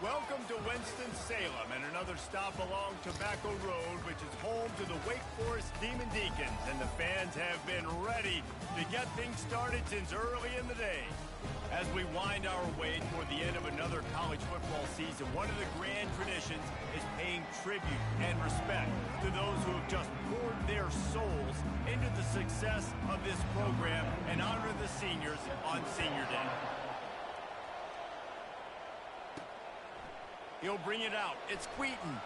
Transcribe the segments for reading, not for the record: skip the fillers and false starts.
Welcome to Winston-Salem and another stop along Tobacco Road, which is home to the Wake Forest Demon Deacons, and the fans have been ready to get things started since early in the day. As we wind our way toward the end of another college football season, one of the grand traditions is paying tribute and respect to those who have just poured their souls into the success of this program and honor the seniors on Senior Day. He'll bring it out. It's Wheaton.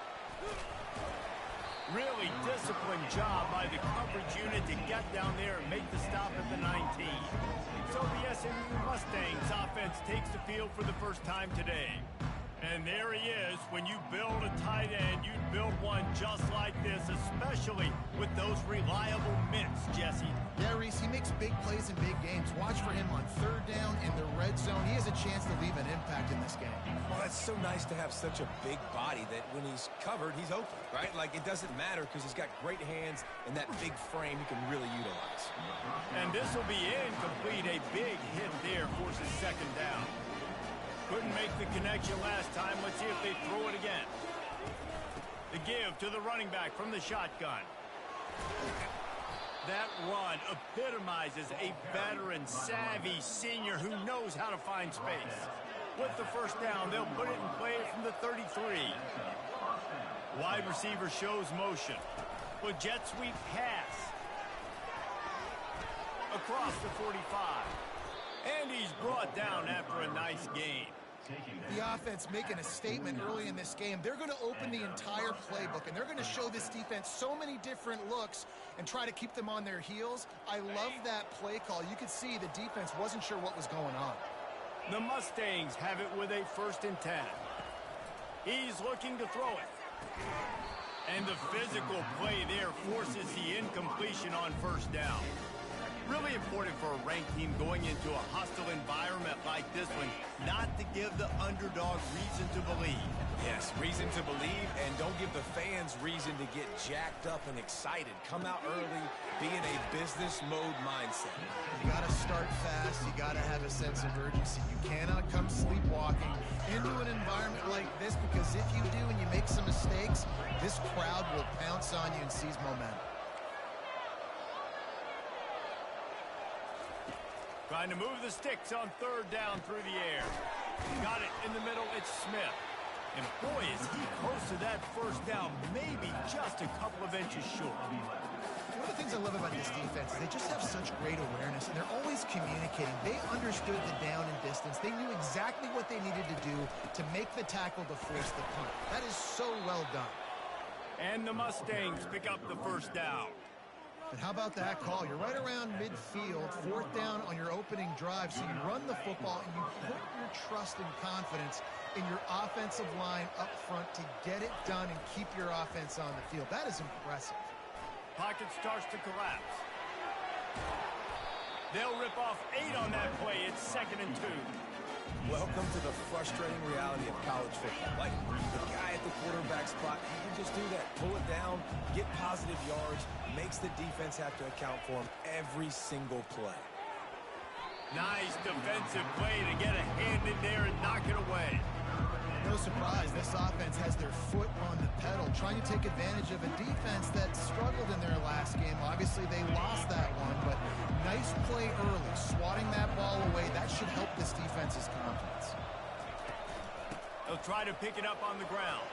Really disciplined job by the coverage unit to get down there and make the stop at the 19. So the SMU Mustangs offense takes the field for the first time today. And there he is. When you build a tight end, you build one just like this, especially with those reliable mitts, Jesse. Yeah, Reese, he makes big plays in big games. Watch for him on third down in the red zone. He has a chance to leave an impact in this game. Well, it's so nice to have such a big body that when he's covered, he's open, right? Like, it doesn't matter because he's got great hands and that big frame he can really utilize. And this will be incomplete. A big hit there forces second down. Couldn't make the connection last time. Let's see if they throw it again. The give to the running back from the shotgun. That run epitomizes a veteran, savvy senior who knows how to find space. With the first down, they'll put it in play from the 33. Wide receiver shows motion. With jet sweep pass. Across the 45. And he's brought down after a nice gain. The offense making a statement early in this game. They're going to open the entire playbook, and they're going to show this defense so many different looks and try to keep them on their heels. I love that play call. You could see the defense wasn't sure what was going on. The Mustangs have it with a 1st and 10. He's looking to throw it. And the physical play there forces the incompletion on first down. Really important for a ranked team going into a hostile environment like this one, not to give the underdog reason to believe. Yes, reason to believe, and don't give the fans reason to get jacked up and excited. Come out early, be in a business mode mindset. You got to start fast. You got to have a sense of urgency. You cannot come sleepwalking into an environment like this, because if you do and you make some mistakes, this crowd will pounce on you and seize momentum. Trying to move the sticks on third down through the air. Got it in the middle, it's Smith. And boy, is he close to that first down, maybe just a couple of inches short. One of the things I love about this defense is they just have such great awareness, and they're always communicating. They understood the down and distance. They knew exactly what they needed to do to make the tackle to force the punt. That is so well done. And the Mustangs pick up the first down. And how about that call? You're right around midfield, 4th down on your opening drive, so you run the football and you put your trust and confidence in your offensive line up front to get it done and keep your offense on the field. That is impressive. Pocket starts to collapse. They'll rip off 8 on that play. It's 2nd and 2. Welcome to the frustrating reality of college football. Like, the guy at the quarterback spot, he can just do that. Pull it down, get positive yards, makes the defense have to account for him every single play. Nice defensive play to get a hand in there and knock it away. No surprise, this offense has their foot on the pedal, trying to take advantage of a defense that struggled in their last game. Obviously, they lost that one, but nice play early, swatting that ball away. That should help this defense's confidence. They'll try to pick it up on the ground.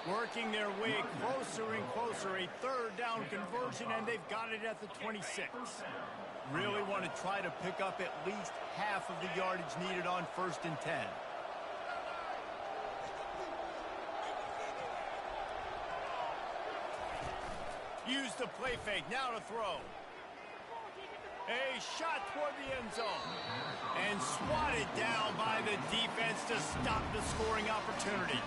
Working their way closer and closer, a 3rd down conversion, and they've got it at the 26. Really want to try to pick up at least half of the yardage needed on 1st and 10. Use the play fake, now to throw. A shot toward the end zone. And swatted down by the defense to stop the scoring opportunity.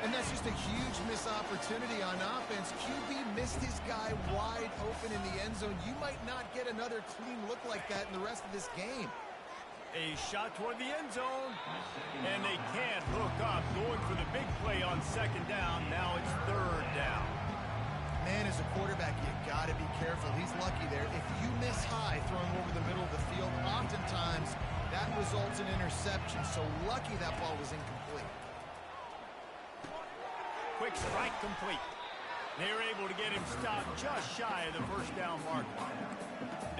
And that's just a huge missed opportunity on offense. QB missed his guy wide open in the end zone. You might not get another clean look like that in the rest of this game. A shot toward the end zone. And they can't hook up. Going for the big play on 2nd down. Now it's 3rd down. Man, as a quarterback, you got to be careful. He's lucky there. If you miss high throwing over the middle of the field, oftentimes that results in interception. So lucky that ball was incomplete. quick strike complete. They were able to get him stopped just shy of the first down marker.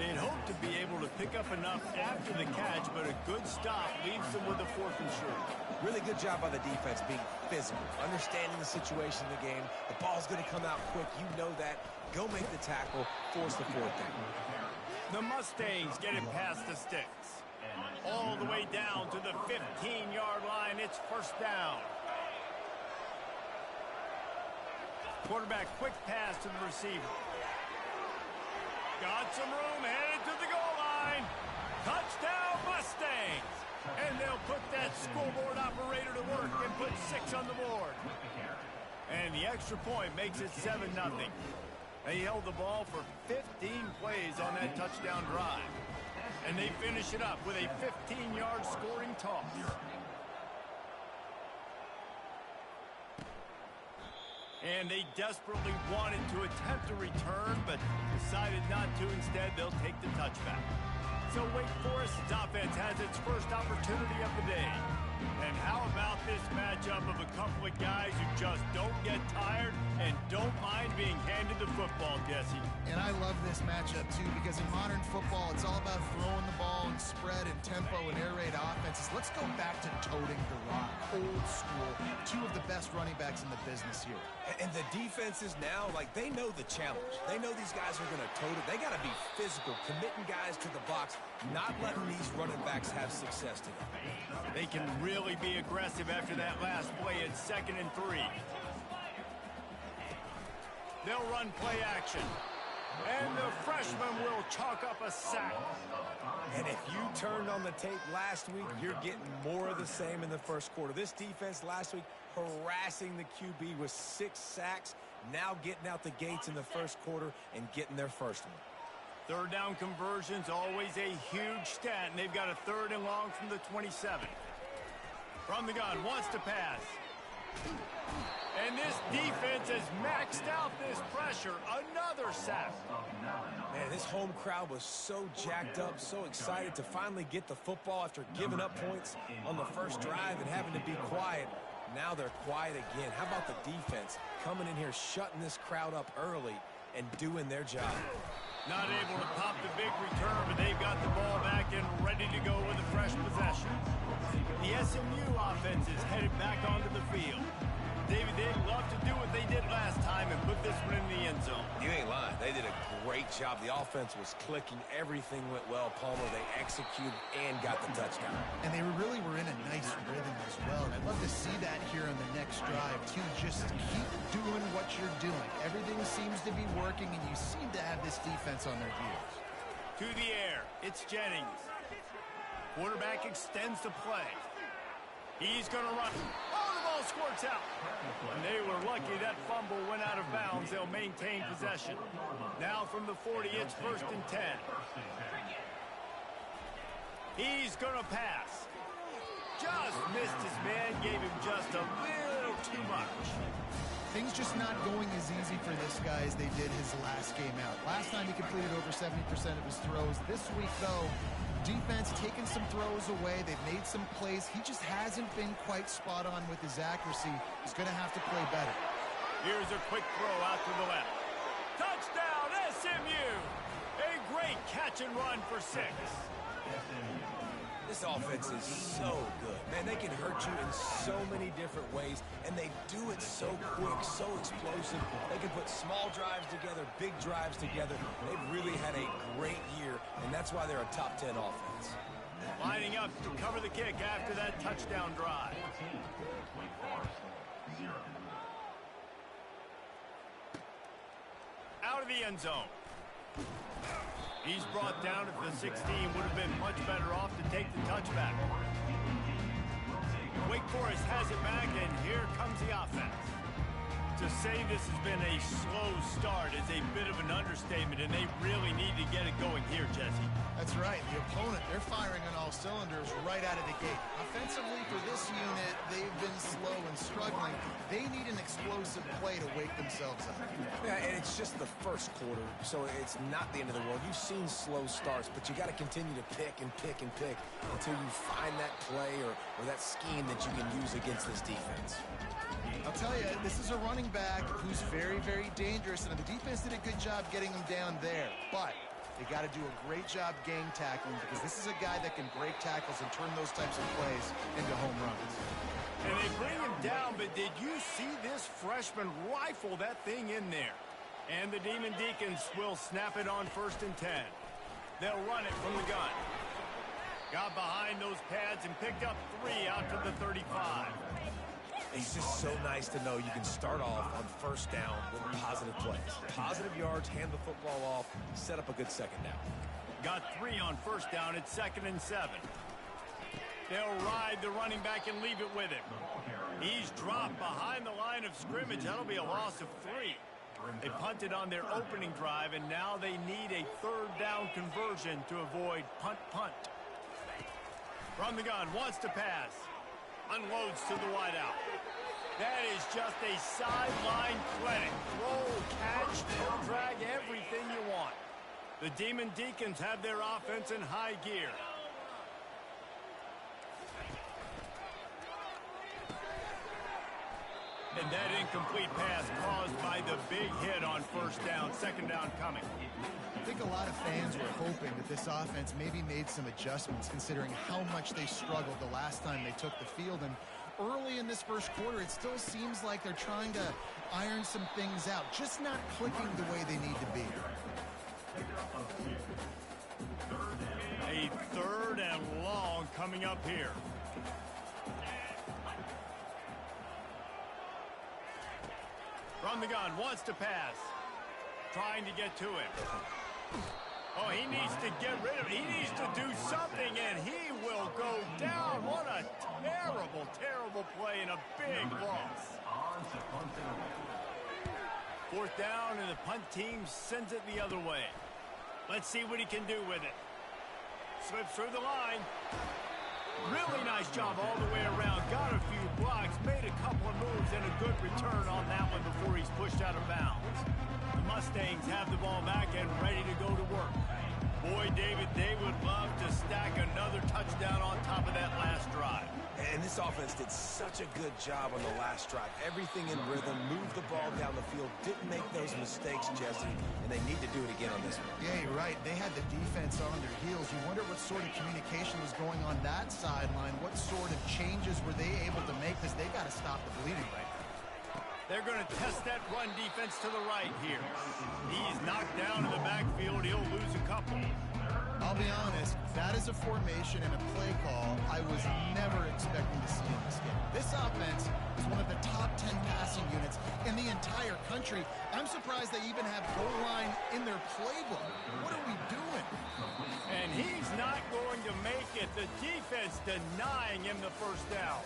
They'd hoped to be able to pick up enough after the catch, but a good stop leaves them with a 4th and short. Really good job by the defense being physical, understanding the situation in the game. The ball's going to come out quick. You know that. Go make the tackle, force the 4th down. The Mustangs get it past the sticks. All the way down to the 15-yard line. It's 1st down. Quarterback quick pass to the receiver. Got some room, headed to the goal line. Touchdown Mustangs! And they'll put that scoreboard operator to work and put 6 on the board. And the extra point makes it 7-0. They held the ball for 15 plays on that touchdown drive. And they finish it up with a 15-yard scoring toss. And they desperately wanted to attempt a return, but decided not to. Instead, they'll take the touchback. So Wake Forest's offense has its first opportunity of the day. And how about this matchup of a couple of guys who just don't get tired and don't mind being handed the football, Jesse? And I love this matchup, too, because in modern football, it's all about throwing the ball and spread and tempo and air raid offenses. Let's go back to toting the rock, old school. 2 of the best running backs in the business here. And the defenses now, like, they know the challenge. They know these guys are going to tote it. They got to be physical, committing guys to the box, not letting these running backs have success today. They can really be aggressive after that last play at 2nd and 3. They'll run play action. And the freshman will chalk up a sack. And if you turned on the tape last week, you're getting more of the same in the first quarter. This defense last week harassing the QB with 6 sacks, now getting out the gates in the first quarter and getting their first one. 3rd down conversions, always a huge stat, and they've got a 3rd and long from the 27. From the gun, wants to pass. And this defense has maxed out this pressure. Another sack. Man, this home crowd was so jacked up, so excited to finally get the football after giving up points on the first drive and having to be quiet. Now they're quiet again. How about the defense coming in here, shutting this crowd up early and doing their job? Not able to pop the big return, but they've got the ball back and ready to go with a fresh possession. The SMU offense is headed back onto the field. David, they'd love to do what they did last time and put this one in the end zone. You ain't lying. They did a great job. The offense was clicking. Everything went well. Palmer, they executed and got the touchdown. And they really were in a nice rhythm as well. And I'd love to see that here on the next drive, too. Just keep doing what you're doing. Everything seems to be working, and you seem to have this defense on their heels. To the air, it's Jennings. Quarterback extends the play. He's going to run. Oh, the ball squirts out. And they were lucky that fumble went out of bounds. They'll maintain possession. Now from the 40, it's 1st and 10. He's going to pass. Just missed his man, gave him just a little too much. Things just not going as easy for this guy as they did his last game out. Last time he completed over 70% of his throws. This week, though, defense taking some throws away. They've made some plays. He just hasn't been quite spot on with his accuracy. He's going to have to play better. Here's a quick throw out to the left. Touchdown, SMU! A great catch and run for 6. This offense is so good. Man, they can hurt you in so many different ways, and they do it so quick, so explosive. They can put small drives together, big drives together. They've really had a great year, and that's why they're a top 10 offense. Lining up to cover the kick after that touchdown drive. Out of the end zone. He's brought down at the 16. Would have been much better off to take the touchback. Wake Forest has it back, and here comes the offense. To say this has been a slow start is a bit of an understatement, and they really need to get it going here, Jesse. That's right. The opponent, they're firing on all cylinders right out of the gate. Offensively, for this unit, they've been slow and struggling. They need an explosive play to wake themselves up. Yeah, and it's just the first quarter, so it's not the end of the world. You've seen slow starts, but you got to continue to pick and pick and pick until you find that play or that scheme that you can use against this defense. I'll tell you, this is a running back who's very, very dangerous, and the defense did a good job getting him down there. But they got to do a great job gang tackling, because this is a guy that can break tackles and turn those types of plays into home runs. And they bring him down, but did you see this freshman rifle that thing in there? And the Demon Deacons will snap it on 1st and 10. They'll run it from the gun. Got behind those pads and picked up 3 out to the 35. It's just so nice to know you can start off on 1st down with positive plays. Positive yards, hand the football off, set up a good 2nd down. Got 3 on 1st down at 2nd and 7. They'll ride the running back and leave it with him. He's dropped behind the line of scrimmage. That'll be a loss of 3. They punted on their opening drive, and now they need a 3rd down conversion to avoid punt. From the gun, wants to pass. Unloads to the wideout. That is just a sideline clinic. Throw, catch, toe drag, everything you want. The Demon Deacons have their offense in high gear. And that incomplete pass caused by the big hit on 1st down, 2nd down coming. I think a lot of fans were hoping that this offense maybe made some adjustments, considering how much they struggled the last time they took the field. And early in this first quarter, it still seems like they're trying to iron some things out, just not clicking the way they need to be. A 3rd and long coming up here. From the gun, wants to pass. Trying to get to him. Oh, he needs to get rid of it. He needs to do something, and he will go down. What a terrible, terrible play and a big loss. 4th down, and the punt team sends it the other way. Let's see what he can do with it. Slips through the line. Really nice job all the way around. Got a few blocks, made a couple of moves, and a good return on that one before he's pushed out of bounds. The Mustangs have the ball back and ready to go to work. Boy, David, they would love to stack another touchdown on top of that last drive. And this offense did such a good job on the last drive. Everything in rhythm, moved the ball down the field, didn't make those mistakes, Jesse, and they need to do it again on this one. Yeah, you're right. They had the defense on their heels. You wonder what sort of communication was going on that sideline. What sort of changes were they able to make, because they got to stop the bleeding right now. They're going to test that run defense to the right here. He's knocked down in the backfield. He'll lose a couple. I'll be honest, that is a formation and a play call I was never expecting to see in this game. This offense is one of the top 10 passing units in the entire country. I'm surprised they even have goal line in their playbook. What are we doing? And he's not going to make it. The defense denying him the 1st down.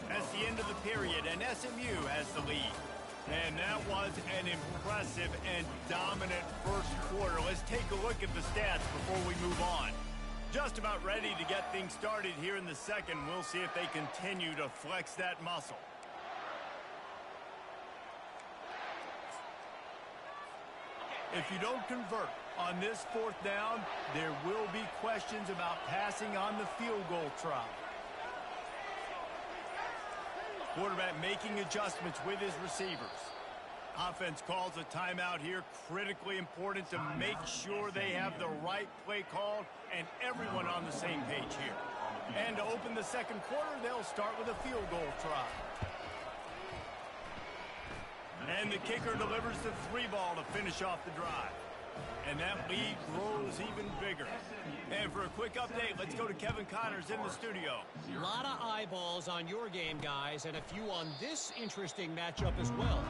That's the end of the period, and SMU has the lead. And that was an impressive and dominant first quarter. Let's take a look at the stats before we move on. Just about ready to get things started here in the second. We'll see if they continue to flex that muscle. If you don't convert on this 4th down, there will be questions about passing on the field goal try. Quarterback making adjustments with his receivers. Offense calls a timeout here. Critically important to make sure they have the right play called and everyone on the same page here. And to open the second quarter, they'll start with a field goal try. And the kicker delivers the 3-ball to finish off the drive. And that lead grows even bigger. And for a quick update, let's go to Kevin Connors in the studio. A lot of eyeballs on your game, guys, and a few on this interesting matchup as well.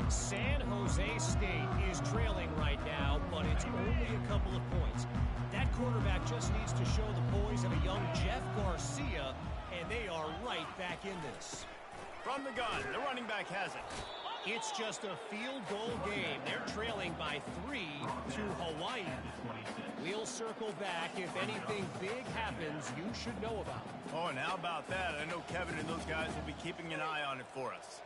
San Jose State is trailing right now, but it's only a couple of points. That quarterback just needs to show the poise of a young Jeff Garcia, and they are right back in this. From the gun, the running back has it. It's just a field goal game. They're trailing by 3 to Hawaii. We'll circle back if anything big happens you should know about. Oh, and how about that? I know Kevin and those guys will be keeping an eye on it for us.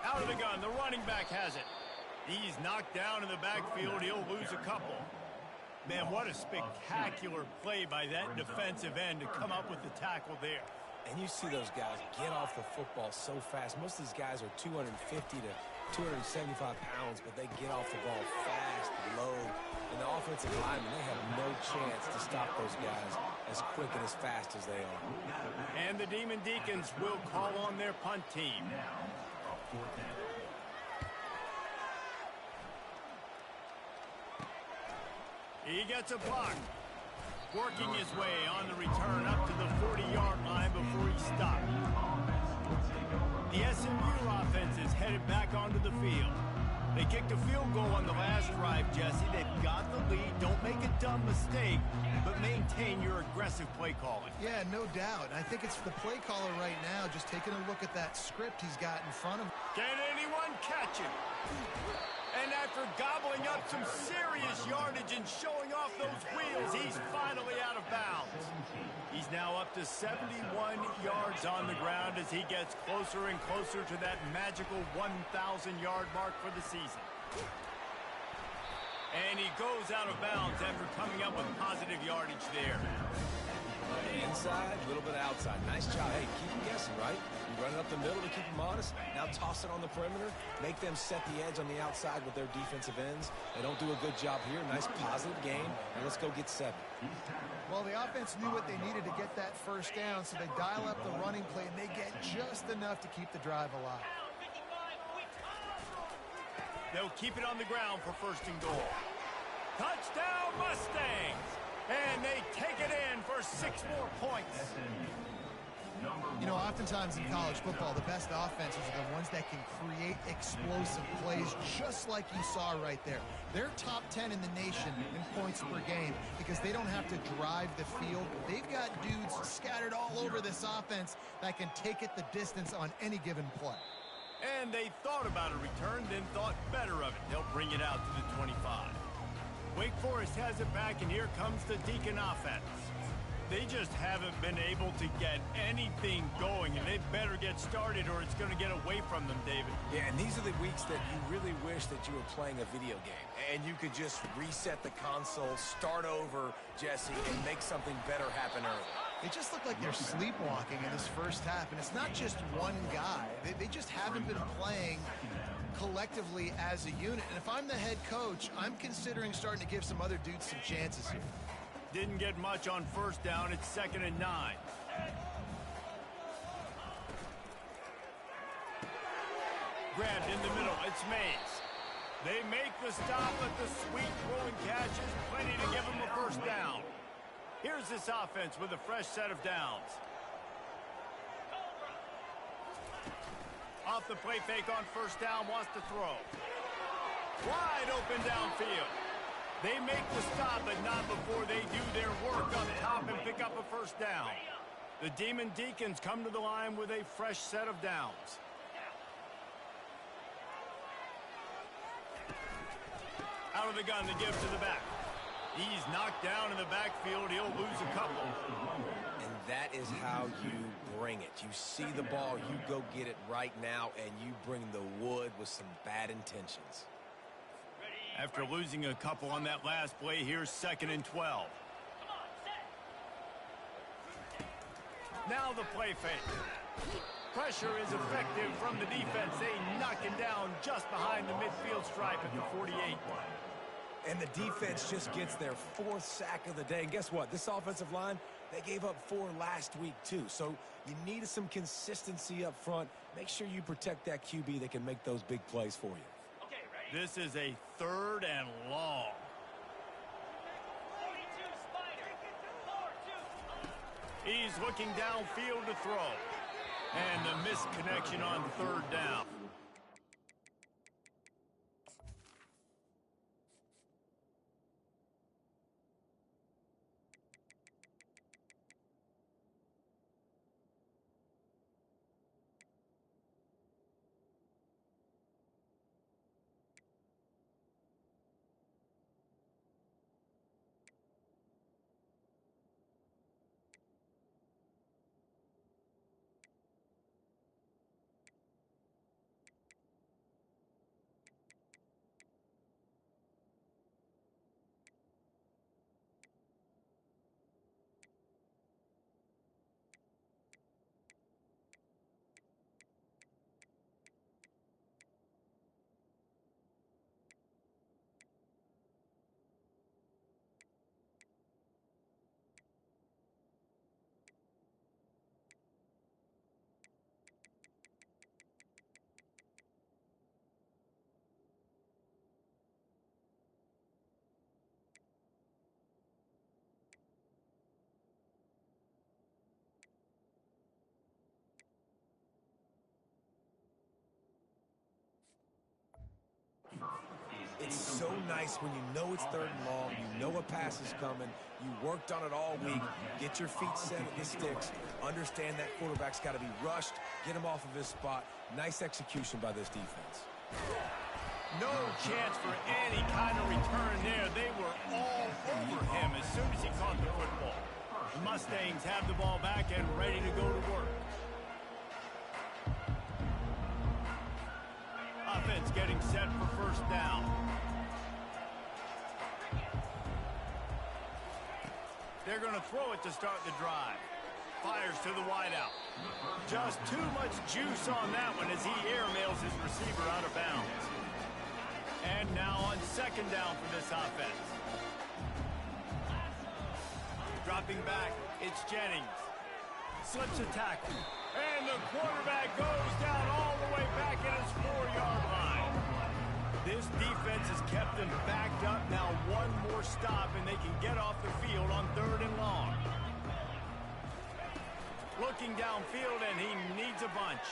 Out of the gun, the running back has it. He's knocked down in the backfield. He'll lose a couple. Man, what a spectacular play by that defensive end to come up with the tackle there. And you see those guys get off the football so fast. Most of these guys are 250 to 275 pounds, but they get off the ball fast, low. And the offensive linemen, they have no chance to stop those guys as quick and as fast as they are. And the Demon Deacons will call on their punt team. He gets a block. Working his way on the return up to the 40-yard line before he stopped. The SMU offense is headed back onto the field. They kicked a field goal on the last drive, Jesse. They've got the lead. Don't make a dumb mistake, but maintain your aggressive play calling. Yeah, no doubt. I think it's the play caller right now just taking a look at that script he's got in front of him. Can anyone catch him? And after gobbling up some serious yardage and showing off those wheels, he's finally out of bounds. He's now up to 71 yards on the ground as he gets closer and closer to that magical 1,000-yard mark for the season. And he goes out of bounds after coming up with positive yardage there. Inside, a little bit outside. Nice job. Hey, keep them guessing, right? You run it up the middle to keep them honest. Now toss it on the perimeter. Make them set the edge on the outside with their defensive ends. They don't do a good job here. Nice positive game. And let's go get 7. Well, the offense knew what they needed to get that first down, so they dial up the running play, and they get just enough to keep the drive alive. They'll keep it on the ground for first and goal. Touchdown, Mustangs! And they take it in for 6 more points. You know, oftentimes in college football, the best offenses are the ones that can create explosive plays, just like you saw right there. They're top 10 in the nation in points per game because they don't have to drive the field. They've got dudes scattered all over this offense that can take it the distance on any given play. And they thought about a return, then thought better of it. They'll bring it out to the 25. Wake Forest has it back, and here comes the Deacon offense. They just haven't been able to get anything going, and they better get started or it's going to get away from them, David. Yeah, and these are the weeks that you really wish that you were playing a video game and you could just reset the console, start over, Jesse, and make something better happen early. They just look like they're sleepwalking in this first half, and it's not just one guy. They just haven't been playing collectively as a unit. And if I'm the head coach, I'm considering starting to give some other dudes some chances here. Didn't get much on first down. It's 2nd and 9. Grabbed in the middle. It's Mays. They make the stop at the sweet throwing catches. Plenty to give them a first down. Here's this offense with a fresh set of downs. Off the play fake on first down, wants to throw. Wide open downfield. They make the stop, but not before they do their work up top and pick up a first down. The Demon Deacons come to the line with a fresh set of downs. Out of the gun to give to the back. He's knocked down in the backfield. He'll lose a couple. And that is how you bring it. You see the ball, you go get it right now, and you bring the wood with some bad intentions. After losing a couple on that last play, here's 2nd and 12. Now the play fake. Pressure is effective from the defense. They knock him down just behind the midfield stripe at the 48. And the defense just gets their 4th sack of the day. And guess what? This offensive line, they gave up 4 last week too. So you need some consistency up front. Make sure you protect that QB that can make those big plays for you. This is a 3rd and long. He's looking downfield to throw. And the missed connection on 3rd down. nice when you know it's 3rd and long, you know a pass is coming, you worked on it all week, get your feet set at the sticks, understand that quarterback's got to be rushed, get him off of his spot. Nice execution by this defense. No chance for any kind of return there. They were all over him as soon as he caught the football. The Mustangs have the ball back and ready to go to work. Offense getting set for 1st down. They're going to throw it to start the drive. Fires to the wideout. Just too much juice on that one as he airmails his receiver out of bounds. And now on 2nd down for this offense. Dropping back, it's Jennings. Slips a tackle. And the quarterback goes down all the way back at his 4-yard line. This defense has kept them backed up. Now one more stop and they can get off the field on 3rd and long. Looking downfield and he needs a bunch.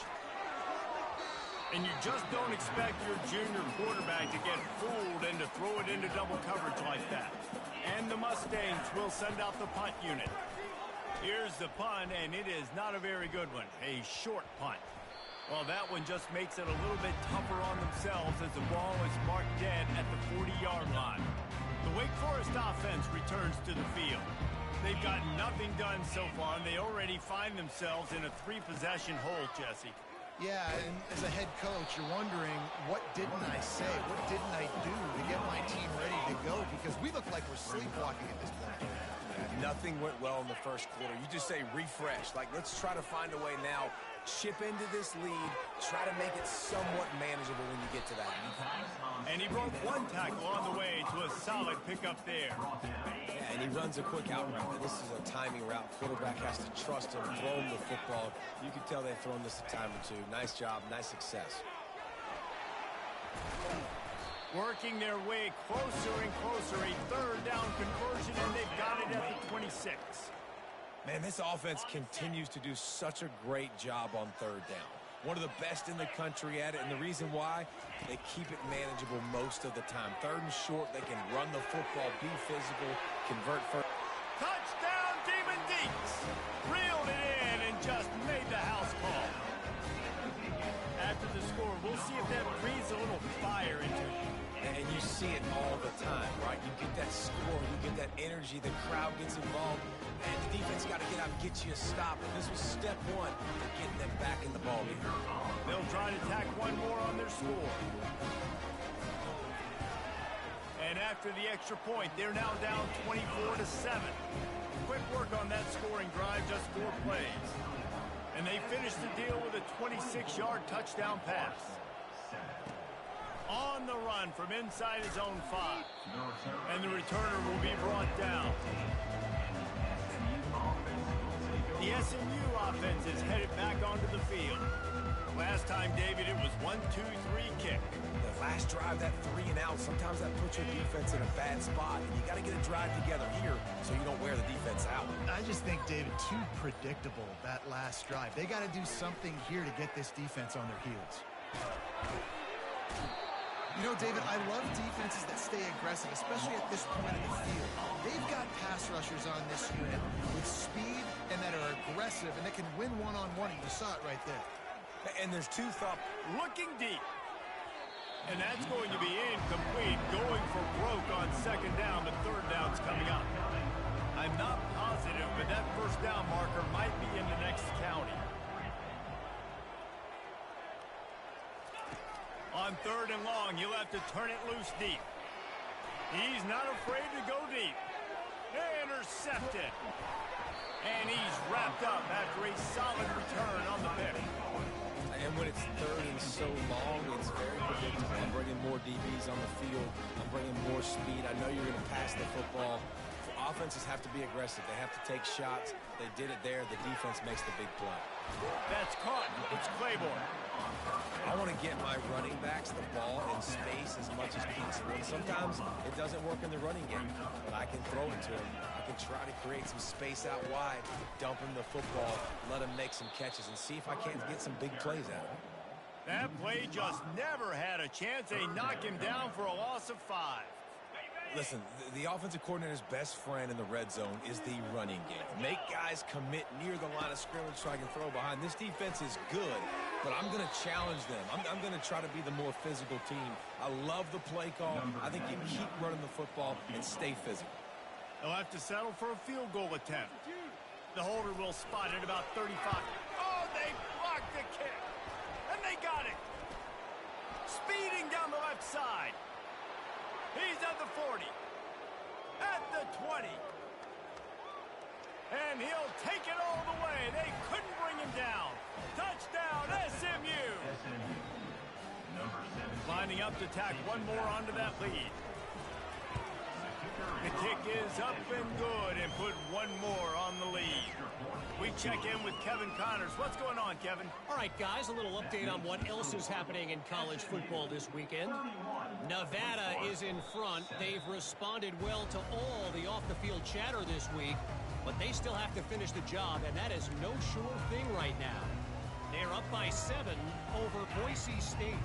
And you just don't expect your junior quarterback to get fooled and to throw it into double coverage like that. And the Mustangs will send out the punt unit. Here's the punt, and it is not a very good one. A short punt. Well, that one just makes it a little bit tougher on themselves as the ball is marked dead at the 40-yard line. The Wake Forest offense returns to the field. They've got nothing done so far, and they already find themselves in a 3-possession hole, Jesse. Yeah, and as a head coach, you're wondering, what didn't I say? What didn't I do to get my team ready to go? Because we look like we're sleepwalking at this point. Nothing went well in the 1st quarter. You just say refresh. Like, let's try to find a way now. Chip into this lead. Try to make it somewhat manageable when you get to that. And he broke one tackle on the way to a solid pickup there. Yeah, and he runs a quick out route. This is a timing route. Quarterback has to trust him, throw him the football. You can tell they've thrown this a time or two. Nice job, nice success. Working their way closer and closer. A 3rd down conversion, and they've got it at the 26. Man, this offense continues to do such a great job on 3rd down. One of the best in the country at it, and the reason why, they keep it manageable most of the time. 3rd and short, they can run the football, be physical, convert first. Touchdown, Demon Deeks! Reeled it in and just made the house call. After the score, we'll see if that breathes a little fire into it. And you see it all the time, right? You get that score, you get that energy, the crowd gets involved, and the defense got to get out and get you a stop. And this was step 1 of getting them back in the ballgame. They'll try to tack one more on their score. And after the extra point, they're now down 24-7. Quick work on that scoring drive, just 4 plays. And they finish the deal with a 26-yard touchdown pass. On the run from inside his own 5. And the returner will be brought down. The SMU offense is headed back onto the field. Last time, David, it was 1-2-3 kick. The last drive, that 3 and out, sometimes that puts your defense in a bad spot. And you got to get a drive together here so you don't wear the defense out. I just think, David, too predictable, that last drive. They got to do something here to get this defense on their heels. You know, David, I love defenses that stay aggressive, especially at this point in the field. They've got pass rushers on this unit with speed and that are aggressive and that can win one-on-one, and you saw it right there. And there's 2 thoughts. Looking deep. And that's going to be incomplete. Going for broke on 2nd down. The 3rd down's coming up. I'm not positive, but that 1st down marker might be in the next county. On 3rd and long, you'll have to turn it loose deep. He's not afraid to go deep. Intercepted. And he's wrapped up after a solid return on the pick. And when it's 3rd and so long, it's very predictable. I'm bringing more DBs on the field. I'm bringing more speed. I know you're going to pass the football. Offenses have to be aggressive. They have to take shots. They did it there. The defense makes the big play. That's caught. It's Claiborne. I want to get my running backs the ball in space as much as possible. And sometimes it doesn't work in the running game, but I can throw it to him. I can try to create some space out wide, dump him the football, let him make some catches, and see if I can't get some big plays out of him. That play just never had a chance. They knock him down for a loss of 5. Listen, the offensive coordinator's best friend in the red zone is the running game. Make guys commit near the line of scrimmage so I can throw behind. This defense is good, but I'm going to challenge them. I'm going to try to be the more physical team. I love the play call. I think you keep running the football and stay physical. They'll have to settle for a field goal attempt. The holder will spot it about 35. Oh, they blocked the kick. And they got it. Speeding down the left side. He's at the 40. At the 20. And he'll take it all the way. They couldn't bring him down. Touchdown, SMU. Lining up to tack one more onto that lead. The kick is up and good and put one more on the lead. We check in with Kevin Connors. What's going on, Kevin? All right, guys, a little update on what else is happening in college football this weekend. Nevada is in front. They've responded well to all the off-the-field chatter this week, but they still have to finish the job, and that is no sure thing right now. They're up by 7 over Boise State.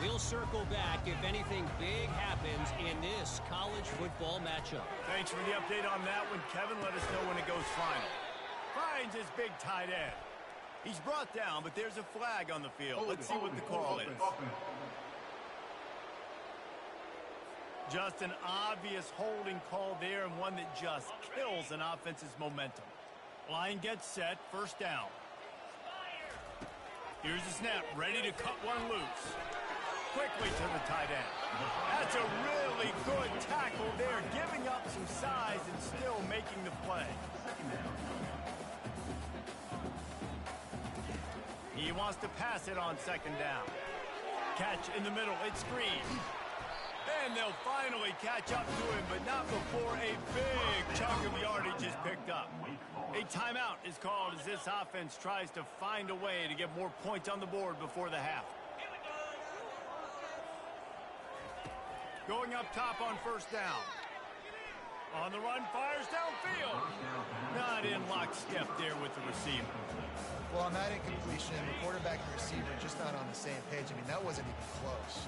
We'll circle back if anything big happens in this college football matchup. Thanks for the update on that one, Kevin. Let us know when it goes final. Finds his big tight end. He's brought down, but there's a flag on the field. Let's see what the call is. Just an obvious holding call there, and one that just kills an offense's momentum. Line gets set, first down. Here's the snap, ready to cut one loose. Quickly to the tight end. That's a really good tackle there, giving up some size and still making the play. He wants to pass it on second down. Catch in the middle, it's screened. And they'll finally catch up to him, but not before a big chunk of yardage is picked up. A timeout is called as this offense tries to find a way to get more points on the board before the half. Going up top on first down. On the run, fires downfield. Not in lockstep there with the receiver. Well, on that incompletion, the quarterback and receiver just not on the same page. I mean, that wasn't even close.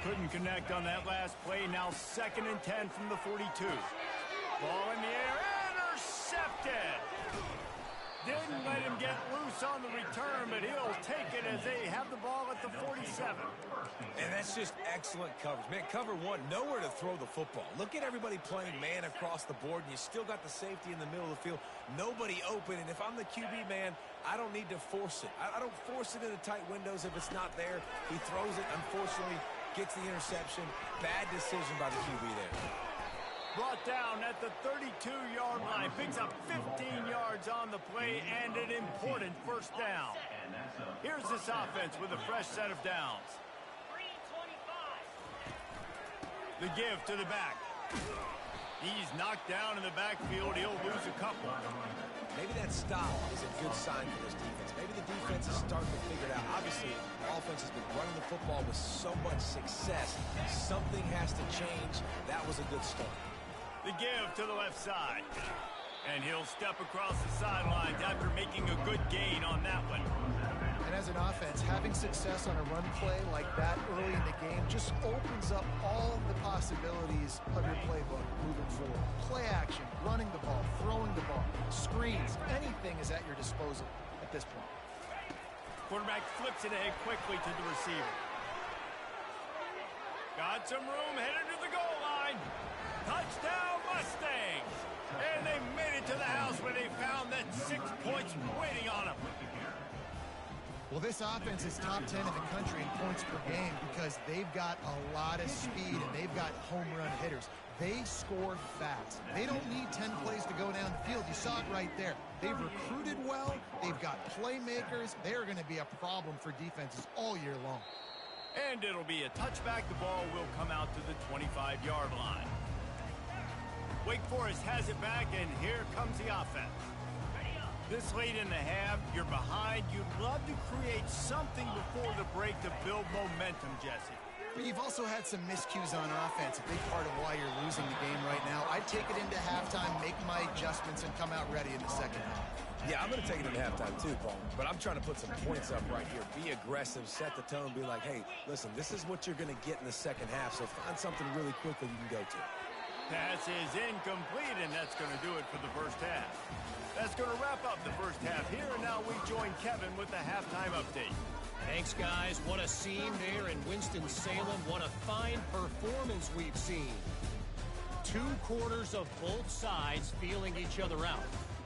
Couldn't connect on that last play. Now 2nd and 10 from the 42. Ball in the air. Intercepted. Didn't let him get loose on the return, but he'll take it as they have the ball at the 47. And that's just excellent coverage. Man, cover one, nowhere to throw the football. Look at everybody playing man across the board, and you still got the safety in the middle of the field. Nobody open, and if I'm the QB, man, I don't need to force it. I don't force it into tight windows if it's not there. He throws it, unfortunately, gets the interception. Bad decision by the QB there. Brought down at the 32-yard line. Picks up 15 yards on the play and an important first down. Here's this offense with a fresh set of downs. The give to the back. He's knocked down in the backfield. He'll lose a couple. Maybe that stop is a good sign for this defense. Maybe the defense is starting to figure it out. Obviously, the offense has been running the football with so much success. Something has to change. That was a good start. The give to the left side. And he'll step across the sidelines after making a good gain on that one. And as an offense, having success on a run play like that early in the game just opens up all the possibilities of your playbook moving forward. Play action, running the ball, throwing the ball, screens, anything is at your disposal at this point. Quarterback flips it ahead quickly to the receiver. Got some room, headed to the goal line. Touchdown Mustangs! And they made it to the house where they found that 6 points waiting on them. Well, this offense is top 10 in the country in points per game because they've got a lot of speed and they've got home run hitters. They score fast. They don't need 10 plays to go down the field. You saw it right there. They've recruited well. They've got playmakers. They are going to be a problem for defenses all year long. And it'll be a touchback. The ball will come out to the 25-yard line. Wake Forest has it back, and here comes the offense. This late in the half, you're behind. You'd love to create something before the break to build momentum, Jesse. But you've also had some miscues on offense, a big part of why you're losing the game right now. I'd take it into halftime, make my adjustments, and come out ready in the second half. Yeah, I'm going to take it into halftime too, Paul. But I'm trying to put some points up right here. Be aggressive, set the tone, be like, hey, listen, this is what you're going to get in the second half, so find something really quickly you can go to. Pass is incomplete, and that's going to do it for the first half. That's going to wrap up the first half here, and now we join Kevin with the halftime update. Thanks, guys. What a scene there in Winston-Salem. What a fine performance we've seen. 2 quarters of both sides feeling each other out.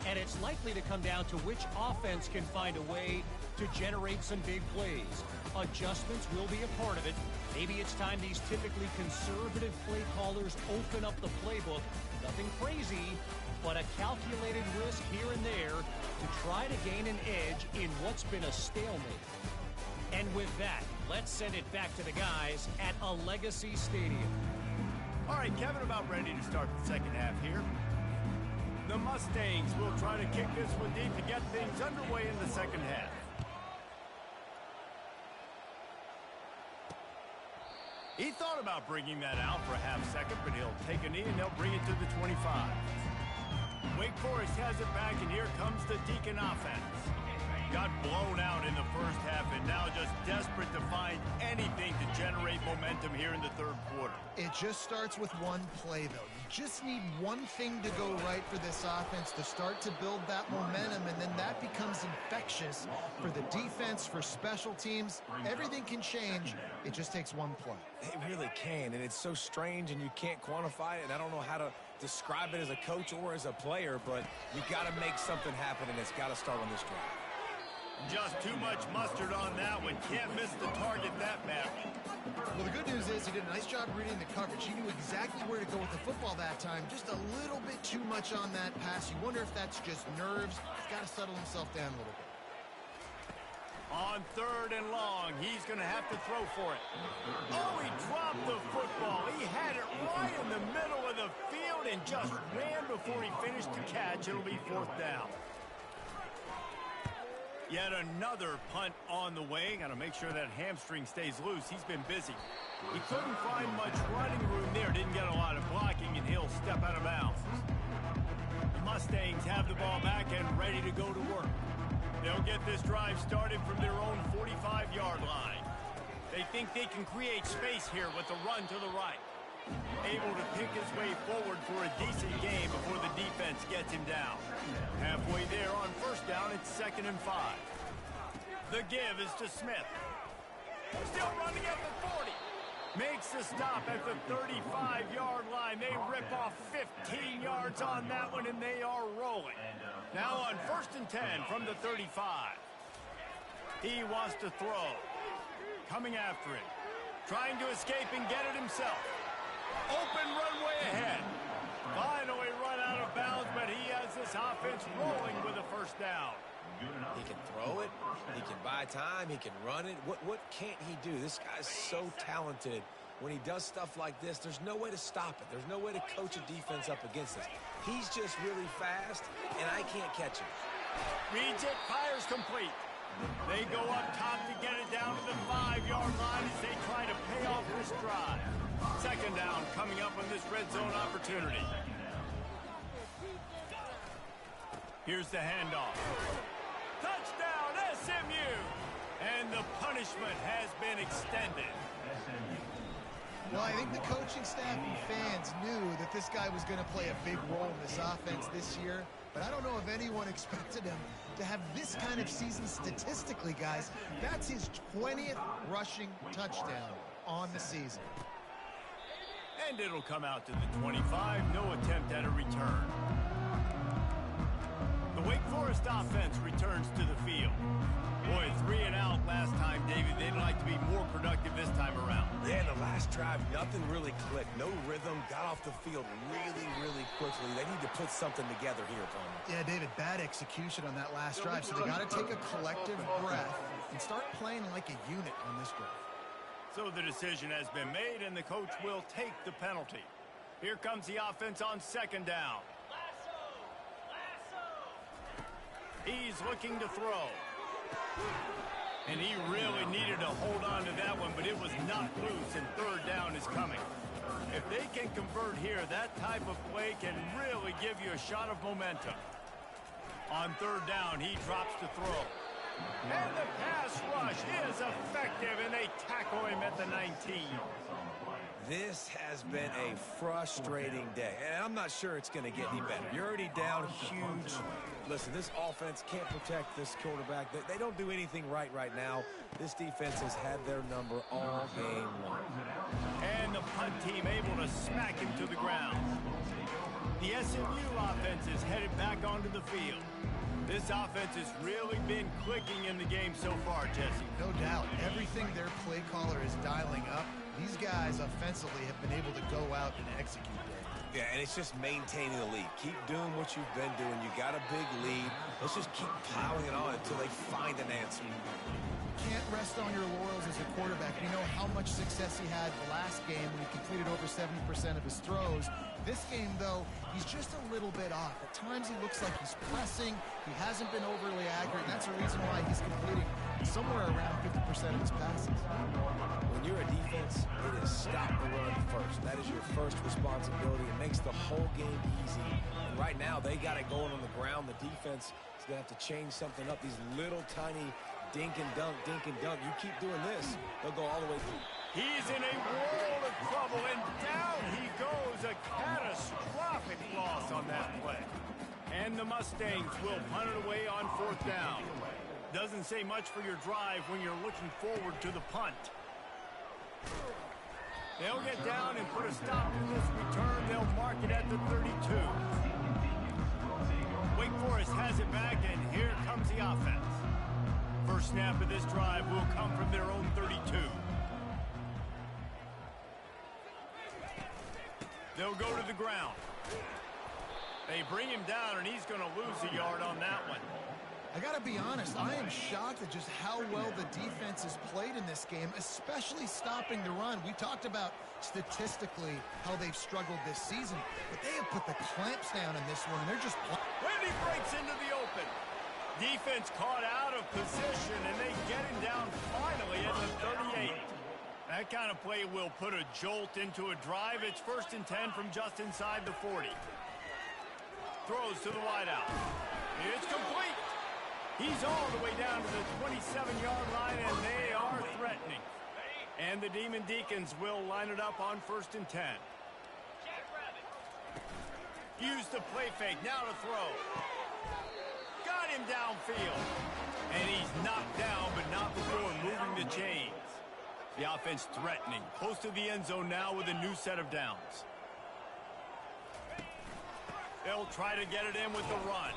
And it's likely to come down to which offense can find a way to generate some big plays. Adjustments will be a part of it. Maybe it's time these typically conservative play callers open up the playbook. Nothing crazy, but a calculated risk here and there to try to gain an edge in what's been a stalemate. And with that, let's send it back to the guys at Allegacy Stadium. All right, Kevin, about ready to start the second half here. The Mustangs will try to kick this one deep to get things underway in the second half. He thought about bringing that out for a half second, but he'll take a knee and they'll bring it to the 25. Wake Forest has it back, and here comes the Deacon offense. Got blown out in the first half and now just desperate to find anything to generate momentum here in the third quarter. It just starts with one play, though. You just need one thing to go right for this offense to start to build that momentum, and then that becomes infectious for the defense, for special teams. Everything can change. It just takes one play. It really can, and it's so strange, and you can't quantify it, and I don't know how to describe it as a coach or as a player, but you got to make something happen, and it's got to start on this drive. Just too much mustard on that one. Can't miss the target that badly. Well, the good news is he did a nice job reading the coverage. He knew exactly where to go with the football that time. Just a little bit too much on that pass. You wonder if that's just nerves. He's got to settle himself down a little bit. On 3rd and long, he's going to have to throw for it. Oh, he dropped the football. He had it right in the middle of the field and just ran before he finished the catch. It'll be 4th down. Yet another punt on the way. Got to make sure that hamstring stays loose. He's been busy. He couldn't find much running room there. Didn't get a lot of blocking, and he'll step out of bounds. The Mustangs have the ball back and ready to go to work. They'll get this drive started from their own 45-yard line. They think they can create space here with the run to the right. Able to pick his way forward for a decent game before the defense gets him down. Halfway there on 1st down, it's 2nd and 5. The give is to Smith. Still running at the 40. Makes the stop at the 35-yard line. They rip off 15 yards on that one, and they are rolling. Now on 1st and 10 from the 35. He wants to throw. Coming after it. Trying to escape and get it himself. Open runway ahead. Finally run out of bounds, but he has this offense rolling with a 1st down. He can throw it. He can buy time. He can run it. What can't he do? This guy's so talented. When he does stuff like this, there's no way to stop it. There's no way to coach a defense up against this. He's just really fast, and I can't catch him. Reads it, fires complete. They go up top to get it down to the 5-yard line as they try to pay off this drive. 2nd down coming up on this red zone opportunity. Here's the handoff. Touchdown, SMU! And the punishment has been extended. Well, I think the coaching staff and fans knew that this guy was going to play a big role in this offense this year, but I don't know if anyone expected him to have this kind of season statistically, guys. That's his 20th rushing touchdown on the season. And it'll come out to the 25. No attempt at a return. The Wake Forest offense returns to the field. Boy, 3 and out last time, David. They'd like to be more productive this time around. Yeah, in the last drive, nothing really clicked. No rhythm. Got off the field really quickly. They need to put something together here, Palmer. Yeah, David, bad execution on that last drive. So they got to take a collective breath and start playing like a unit on this drive. So the decision has been made, and the coach will take the penalty. Here comes the offense on 2nd down. He's looking to throw. And he really needed to hold on to that one, but it was not loose, and 3rd down is coming. If they can convert here, that type of play can really give you a shot of momentum. On third down, he drops to throw. And the pass rush is effective, and they tackle him at the 19. This has been a frustrating day, and I'm not sure it's going to get any better. You're already down huge. Listen, this offense can't protect this quarterback. They don't do anything right now. This defense has had their number all game long. And the punt team able to smack him to the ground. The SMU offense is headed back onto the field. This offense has really been clicking in the game so far, Jesse. No doubt. Everything their play caller is dialing up, these guys offensively have been able to go out and execute there. Yeah, and it's just maintaining the lead. Keep doing what you've been doing. You got a big lead. Let's just keep piling it on until they find an answer. Can't rest on your laurels as a quarterback. We know how much success he had the last game when he completed over 70% of his throws. This game, though, he's just a little bit off. At times he looks like he's pressing. He hasn't been overly accurate, and that's the reason why he's completing somewhere around 50% of his passes. When you're a defense, it is stop the run first. That is your first responsibility. It makes the whole game easy. And right now, they got it going on the ground. The defense is going to have to change something up. These little tiny dink and dunk, dink and dunk. You keep doing this, they'll go all the way through. He's in a world of trouble, and down he goes. A catastrophic loss on that play. And the Mustangs will punt it away on fourth down. Doesn't say much for your drive when you're looking forward to the punt. They'll get down and put a stop to this return. They'll mark it at the 32. Wake Forest has it back, and here comes the offense. First snap of this drive will come from their own 32. They'll go to the ground. They bring him down, and he's going to lose a yard on that one. I got to be honest, I am shocked at just how well the defense has played in this game, especially stopping the run. We talked about statistically how they've struggled this season, but they have put the clamps down in this one, and they're just... Wendy breaks into the open. Defense caught out of position, and they get him down finally at the 38. That kind of play will put a jolt into a drive. It's 1st and 10 from just inside the 40. Throws to the wideout. It's complete. He's all the way down to the 27-yard line, and they are threatening. And the Demon Deacons will line it up on 1st and 10. Use the play fake. Now to throw. Got him downfield. And he's knocked down, but not before moving the chains. The offense threatening. Close to the end zone now with a new set of downs. They'll try to get it in with the run.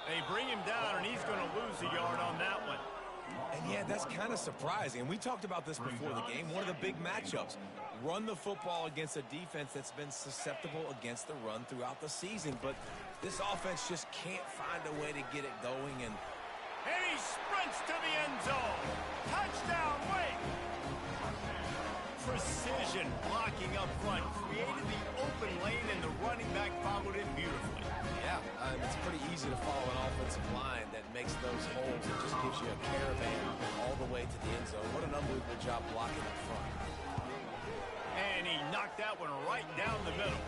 They bring him down, and he's going to lose a yard on that one. And yeah, that's kind of surprising. And we talked about this before the game. One of the big matchups. Run the football against a defense that's been susceptible against the run throughout the season. But this offense just can't find a way to get it going. And he sprints to the end zone. Touchdown, Wake! Precision blocking up front created the open lane, and the running back followed it beautifully. Yeah, it's pretty easy to follow an offensive line that makes those holes. It just gives you a caravan all the way to the end zone. What an unbelievable job blocking up front. And he knocked that one right down the middle.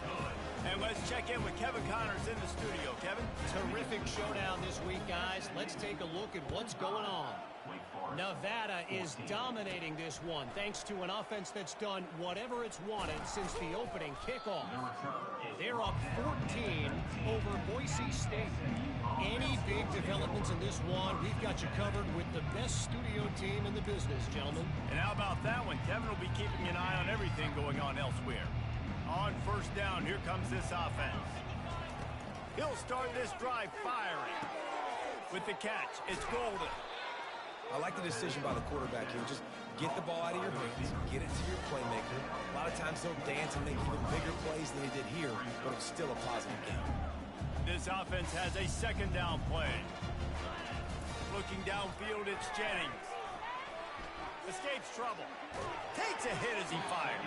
And let's check in with Kevin Connors in the studio. Kevin? Terrific showdown this week, guys. Let's take a look at what's going on. Nevada is dominating this one thanks to an offense that's done whatever it's wanted since the opening kickoff. They're up 14 over Boise State. Any big developments in this one, we've got you covered with the best studio team in the business, gentlemen. And how about that one? Kevin will be keeping an eye on everything going on elsewhere. On first down, here comes this offense. He'll start this drive firing. With the catch, it's Golden. I like the decision by the quarterback here. Just get the ball out of your hands, get it to your playmaker. A lot of times they'll dance and make even bigger plays than they did here, but it's still a positive game. This offense has a second down play. Looking downfield, it's Jennings. Escapes trouble. Takes a hit as he fires.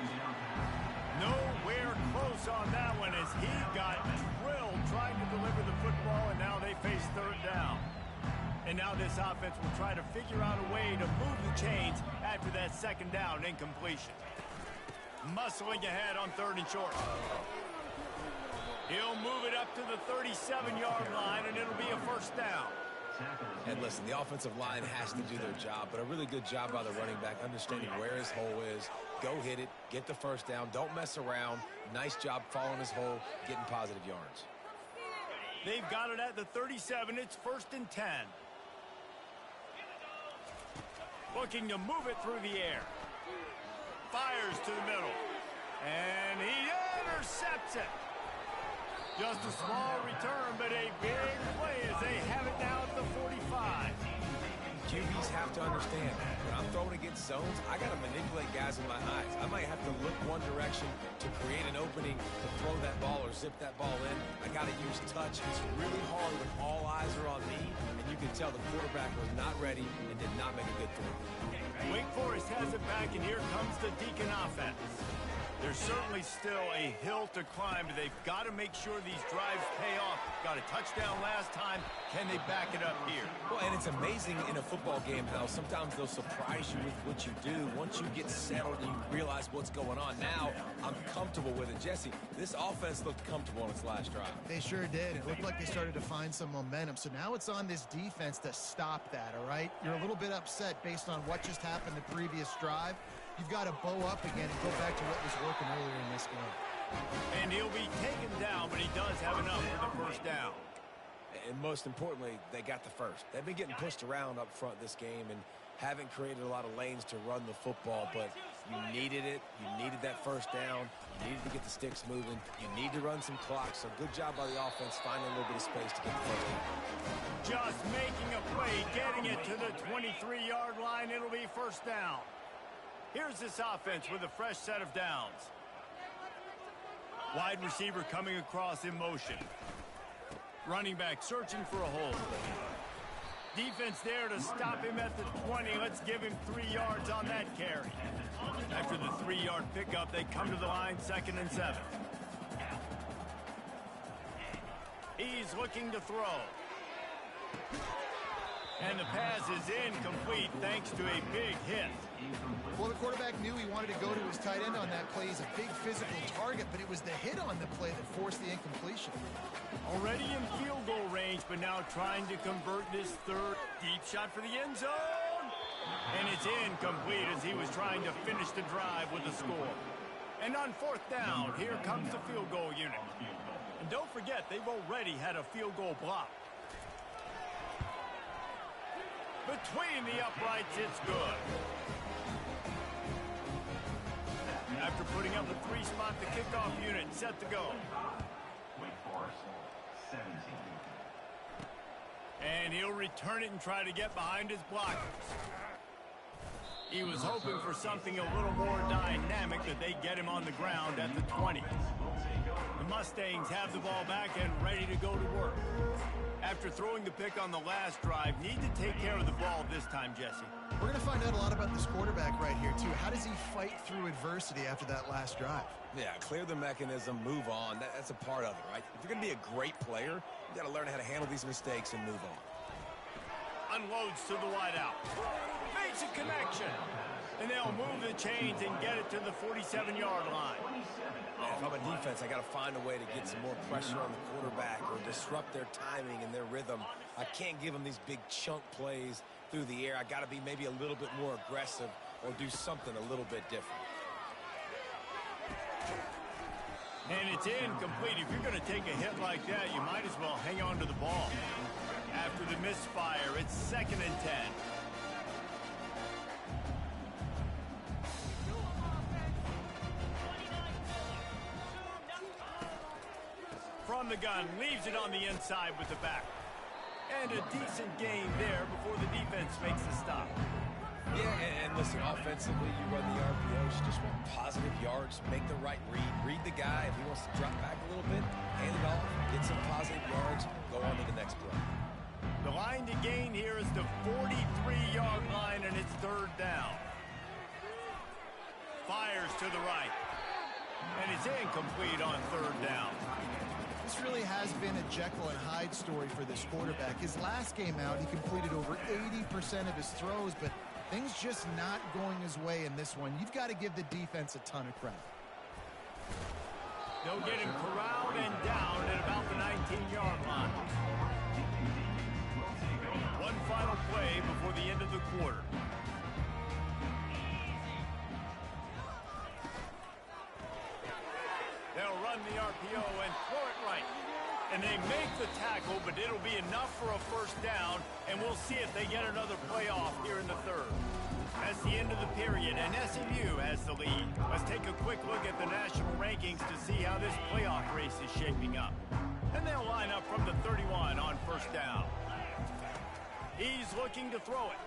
Nowhere close on that one as he got drilled trying to deliver the football, and now they face third down. And now this offense will try to figure out a way to move the chains after that second down incompletion. Muscling ahead on 3rd and short. He'll move it up to the 37-yard line, and it'll be a first down. And listen, the offensive line has to do their job, but a really good job by the running back understanding where his hole is. Go hit it, get the first down, don't mess around. Nice job following his hole, getting positive yards. They've got it at the 37. It's 1st and 10. Looking to move it through the air. Fires to the middle. And he intercepts it. Just a small return, but a big play as they have it now at the 45. QBs have to understand that. When I'm throwing against zones, I got to manipulate guys with my eyes. I might have to look one direction to create an opening to throw that ball or zip that ball in. I got to use touch. It's really hard when all eyes are on me, and you can tell the quarterback was not ready and did not make a good throw. Wake Forest has it back, and here comes the Deacon offense. There's certainly still a hill to climb, but they've got to make sure these drives pay off. Got a touchdown last time. Can they back it up here? Well, and it's amazing in a football game how sometimes they'll surprise you with what you do. Once you get settled and you realize what's going on, now I'm comfortable with it. Jesse, this offense looked comfortable on its last drive. They sure did. It looked like they started to find some momentum. So now it's on this defense to stop that, all right? You're a little bit upset based on what just happened the previous drive. You've got to bow up again and go back to what was working earlier in this game. And he'll be taken down, but he does have enough for the first down. And most importantly, they got the first. They've been getting pushed around up front this game and haven't created a lot of lanes to run the football, but you needed it. You needed that first down. You needed to get the sticks moving. You need to run some clock. So good job by the offense finding a little bit of space to get the first down. Just making a play, getting it to the 23-yard line. It'll be first down. Here's this offense with a fresh set of downs. Wide receiver coming across in motion. Running back searching for a hole. Defense there to stop him at the 20. Let's give him 3 yards on that carry. After the 3-yard pickup, they come to the line, 2nd and 7. He's looking to throw. And the pass is incomplete thanks to a big hit. Well, the quarterback knew he wanted to go to his tight end on that play. He's a big physical target, but it was the hit on the play that forced the incompletion. Already in field goal range, but now trying to convert this third deep shot for the end zone. And it's incomplete as he was trying to finish the drive with a score. And on 4th down, here comes the field goal unit. And don't forget, they've already had a field goal block. Between the uprights, it's good. After putting up a 3-spot, the kickoff unit set to go. Wake Forest, 17. And he'll return it and try to get behind his blockers. He was hoping for something a little more dynamic, that they get him on the ground at the 20. The Mustangs have the ball back and ready to go to work. After throwing the pick on the last drive, need to take care of the ball this time, Jesse. We're going to find out a lot about this quarterback right here, too. How does he fight through adversity after that last drive? Yeah, clear the mechanism, move on. That's a part of it, right? If you're going to be a great player, you got to learn how to handle these mistakes and move on. Unloads to the wideout. Makes a connection. And they'll move the chains and get it to the 47-yard line. If I'm a defense, I got to find a way to get some more pressure on the quarterback or disrupt their timing and their rhythm. I can't give them these big chunk plays through the air. I got to be maybe a little bit more aggressive or do something a little bit different. And it's incomplete. If you're going to take a hit like that, you might as well hang on to the ball. After the misfire, it's 2nd and 10. From the gun, leaves it on the inside with the back. And a decent gain there before the defense makes the stop. Yeah, and listen, offensively, you run the RPOs, you just want positive yards, make the right read the guy. If he wants to drop back a little bit, hand it off, get some positive yards, go on to the next play. The line to gain here is the 43-yard line, and it's 3rd down. Fires to the right. And it's incomplete on 3rd down. This really has been a Jekyll and Hyde story for this quarterback. His last game out, he completed over 80% of his throws, but things just not going his way in this one. You've got to give the defense a ton of credit. They'll get him corralled and down at about the 19-yard line. One final play before the end of the quarter. They'll run the RPO and throw it right. And they make the tackle, but it'll be enough for a first down, and we'll see if they get another play off here in the third. That's the end of the period, and SMU has the lead. Let's take a quick look at the national rankings to see how this playoff race is shaping up. And they'll line up from the 31 on first down. He's looking to throw it.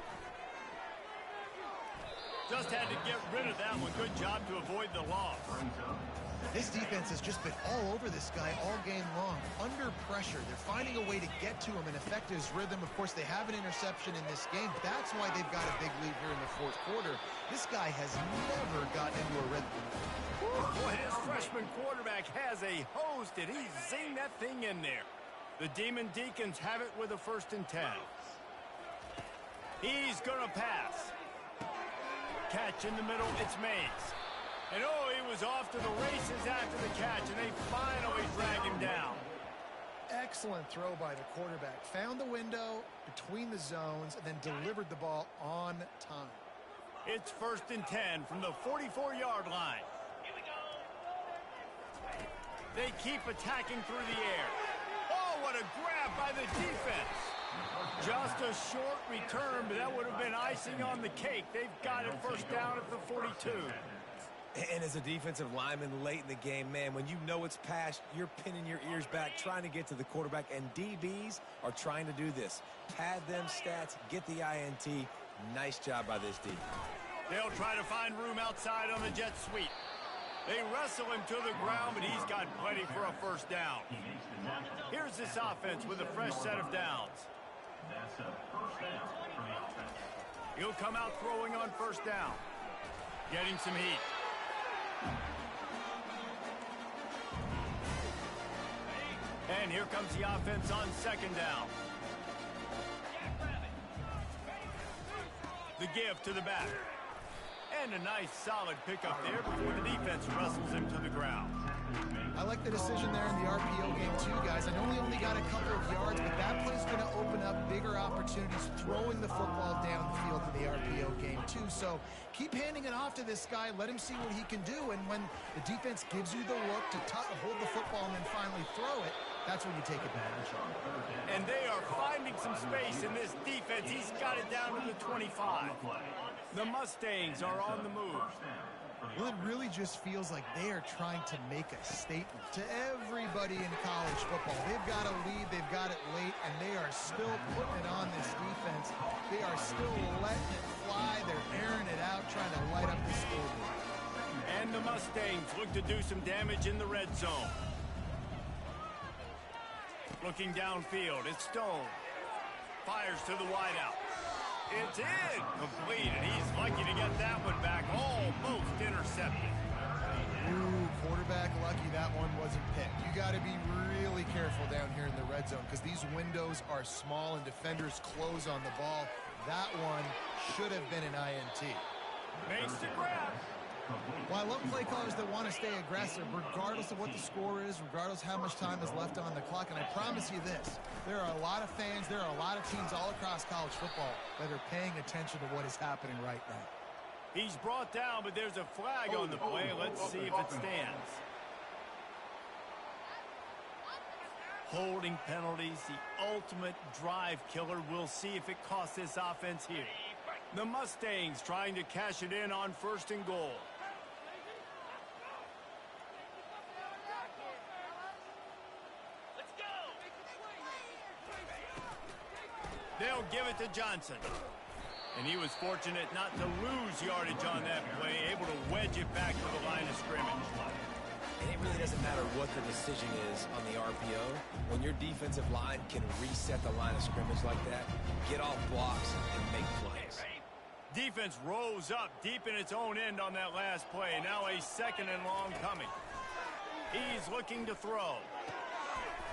Just had to get rid of that one. Good job to avoid the loss. This defense has just been all over this guy all game long. Under pressure, they're finding a way to get to him and affect his rhythm. Of course, they have an interception in this game. That's why they've got a big lead here in the fourth quarter. This guy has never gotten into a rhythm. Boy, his freshman quarterback has a hose. Did he zing that thing in there? The Demon Deacons have it with a 1st and 10. He's going to pass. Catch in the middle, it's Mays. And oh, he was off to the races after the catch, and they finally drag him down. Excellent throw by the quarterback. Found the window between the zones and then delivered the ball on time. It's 1st and 10 from the 44-yard line. They keep attacking through the air. Oh, what a grab by the defense. Just a short return, but that would have been icing on the cake. They've got it first down at the 42. And as a defensive lineman late in the game, man, when you know it's past, you're pinning your ears back, trying to get to the quarterback, and DBs are trying to do this. Pad them stats, get the INT. Nice job by this D. They'll try to find room outside on the jet sweep. They wrestle him to the ground, but he's got plenty for a first down. Here's this offense with a fresh set of downs. He'll come out throwing on first down. Getting some heat. And here comes the offense on 2nd down. The give to the back. And a nice solid pickup there before the defense wrestles him to the ground. I like the decision there in the RPO game too, guys. I know he only got a couple of yards, but that play's going to open up bigger opportunities throwing the football down the field in the RPO game too. So keep handing it off to this guy. Let him see what he can do. And when the defense gives you the look to hold the football and then finally throw it, that's when you take advantage of it. And they are finding some space in this defense. He's got it down to the 25. The Mustangs are on the move. Well, it really just feels like they are trying to make a statement to everybody in college football. They've got a lead, they've got it late, and they are still putting it on this defense. They are still letting it fly. They're airing it out, trying to light up the scoreboard. And the Mustangs look to do some damage in the red zone. Looking downfield, it's Stone. Fires to the wideout. It's in. Complete, and he's lucky to get that one back. Almost intercepted. Ooh, quarterback lucky that one wasn't picked. You got to be really careful down here in the red zone because these windows are small and defenders close on the ball. That one should have been an INT. Makes the grab. Well, I love play callers that want to stay aggressive regardless of what the score is, regardless how much time is left on the clock. And I promise you this, there are a lot of fans, there are a lot of teams all across college football that are paying attention to what is happening right now. He's brought down, but there's a flag on the play. Let's see if it stands. Holding penalties, the ultimate drive killer. We'll see if it costs this offense here. The Mustangs trying to cash it in on 1st and goal. They'll give it to Johnson. And he was fortunate not to lose yardage on that play, able to wedge it back to the line of scrimmage. And it really doesn't matter what the decision is on the RPO. When your defensive line can reset the line of scrimmage like that, get off blocks and make plays. Defense rose up deep in its own end on that last play. Now a 2nd and long coming. He's looking to throw.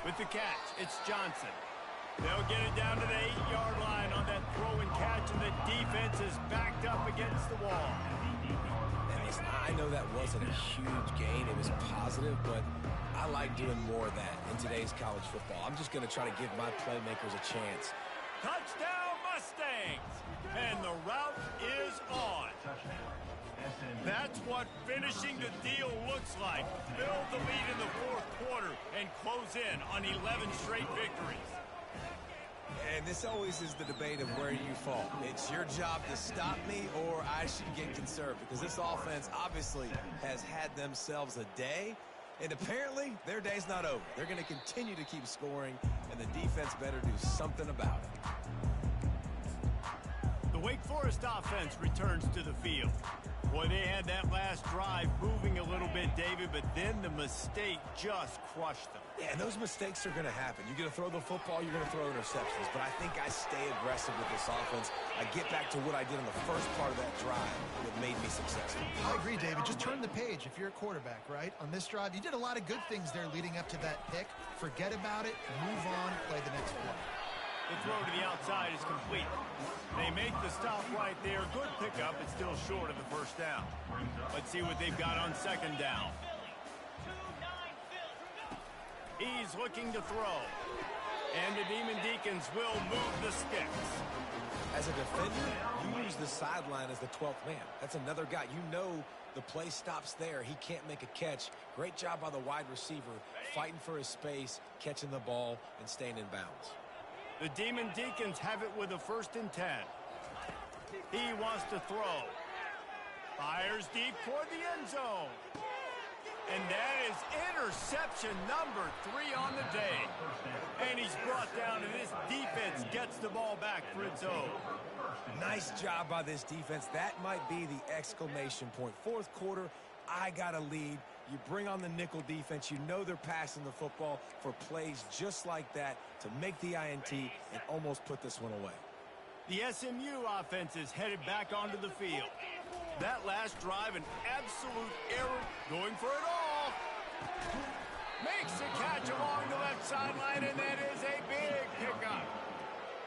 With the catch, it's Johnson. They'll get it down to the 8-yard line on that throw and catch, and the defense is backed up against the wall. And Listen, I know that wasn't a huge gain. It was positive, but I like doing more of that in today's college football. I'm just going to try to give my playmakers a chance. Touchdown Mustangs! And the route is on. That's what finishing the deal looks like. Build the lead in the fourth quarter and close in on 11 straight victories. And this always is the debate of where you fall. It's your job to stop me or I should get conserved, because this offense obviously has had themselves a day, and apparently their day's not over. They're going to continue to keep scoring, and the defense better do something about it. The Wake Forest offense returns to the field. Boy, they had that last drive moving a little bit, David, but then the mistake just crushed them. Yeah, and those mistakes are going to happen. You're going to throw the football, you're going to throw interceptions. But I think I stay aggressive with this offense. I get back to what I did in the first part of that drive that made me successful. I agree, David. Just turn the page if you're a quarterback, right? On this drive, you did a lot of good things there leading up to that pick. Forget about it, move on, play the next play. The throw to the outside is complete. They make the stop right there. Good pickup, but still short of the first down. Let's see what they've got on second down. He's looking to throw. And the Demon Deacons will move the sticks. As a defender, you use the sideline as the 12th man. That's another guy. You know the play stops there. He can't make a catch. Great job by the wide receiver, fighting for his space, catching the ball, and staying in bounds. The Demon Deacons have it with a 1st and 10. He wants to throw. Fires deep toward the end zone. And that is interception number 3 on the day. And he's brought down, and this defense gets the ball back for its own. Nice job by this defense. That might be the exclamation point. Fourth quarter, I got a lead. You bring on the nickel defense. You know they're passing the football for plays just like that to make the INT and almost put this one away. The SMU offense is headed back onto the field. That last drive, an absolute error, going for it all. Makes the catch along the left sideline, and that is a big pickup.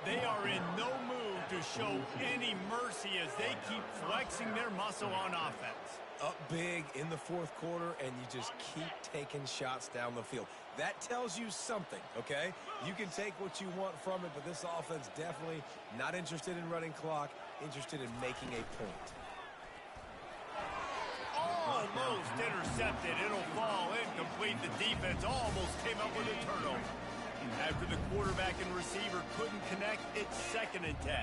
They are in no mood to show any mercy as they keep flexing their muscle on offense. Up big in the fourth quarter, and you just keep taking shots down the field. That tells you something, okay? You can take what you want from it, but this offense definitely not interested in running clock, interested in making a point. Almost intercepted. It'll fall incomplete. The defense almost came up with a turnover. After the quarterback and receiver couldn't connect, it's 2nd and 10.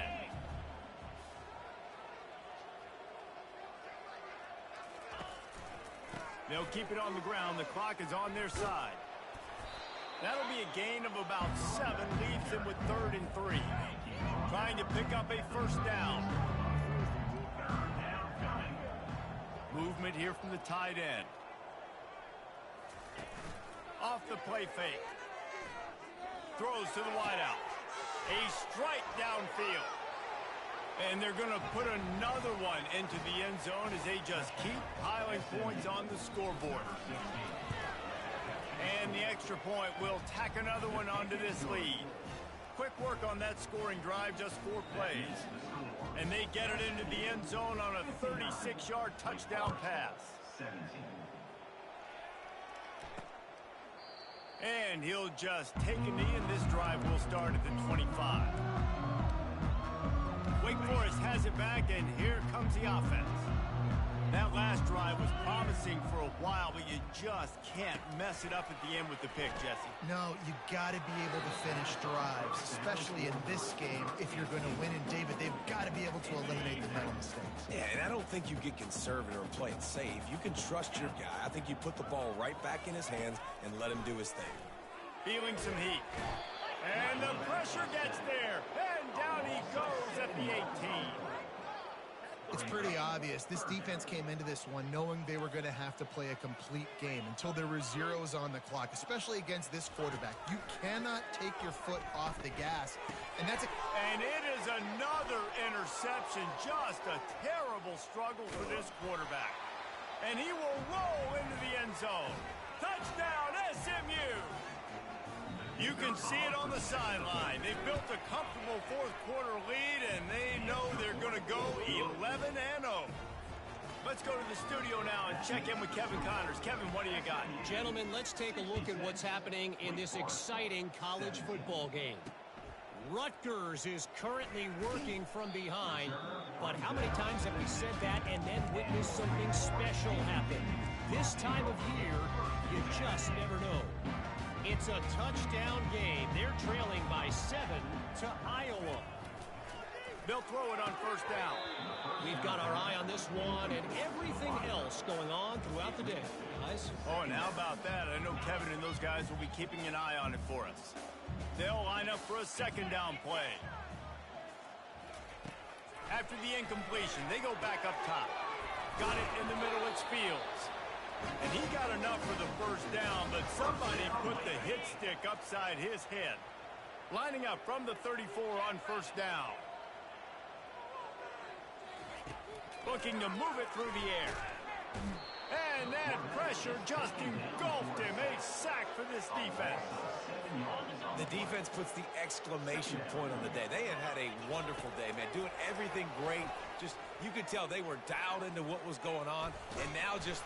They'll keep it on the ground. The clock is on their side. That'll be a gain of about 7. Leaves them with 3rd and 3. Trying to pick up a 1st down. Movement here from the tight end. Off the play fake. Throws to the wideout. A strike downfield. And they're going to put another one into the end zone as they just keep piling points on the scoreboard. And the extra point will tack another one onto this lead. Quick work on that scoring drive, just 4 plays. And they get it into the end zone on a 36-yard touchdown pass. And he'll just take a knee, and this drive will start at the 25. Wake Forest has it back, and here comes the offense. That last drive was promising for a while, but you just can't mess it up at the end with the pick, Jesse. No, you got to be able to finish drives, especially in this game. If you're going to win, and David, they've got to be able to eliminate the mental mistakes. Yeah, and I don't think you get conservative or play it safe. You can trust your guy. I think you put the ball right back in his hands and let him do his thing. Feeling some heat. And the pressure gets there. And down he goes at the 18. It's pretty obvious. This defense came into this one knowing they were going to have to play a complete game until there were zeros on the clock, especially against this quarterback. You cannot take your foot off the gas. And it is another interception. Just a terrible struggle for this quarterback. And he will roll into the end zone. Touchdown, SMU! You can see it on the sideline. They've built a comfortable fourth quarter lead, and they know they're going to go 11-0. But let's go to the studio now and check in with Kevin Connors. Kevin, what do you got? Gentlemen, let's take a look at what's happening in this exciting college football game. Rutgers is currently working from behind, but how many times have we said that and then witnessed something special happen? This time of year, you just never know. It's a touchdown game. They're trailing by 7 to Iowa. They'll throw it on first down. We've got our eye on this one and everything else going on throughout the day, guys. Oh, and how about that? I know Kevin and those guys will be keeping an eye on it for us. They'll line up for a second down play. After the incompletion, they go back up top. Got it in the middle, it's Fields. And he got enough for the first down, but somebody put the hit stick upside his head. Lining up from the 34 on first down. Looking to move it through the air. And that pressure just engulfed him. A sack for this defense. The defense puts the exclamation point on the day. They have had a wonderful day, man. Doing everything great. Just, you could tell they were dialed into what was going on. And now just...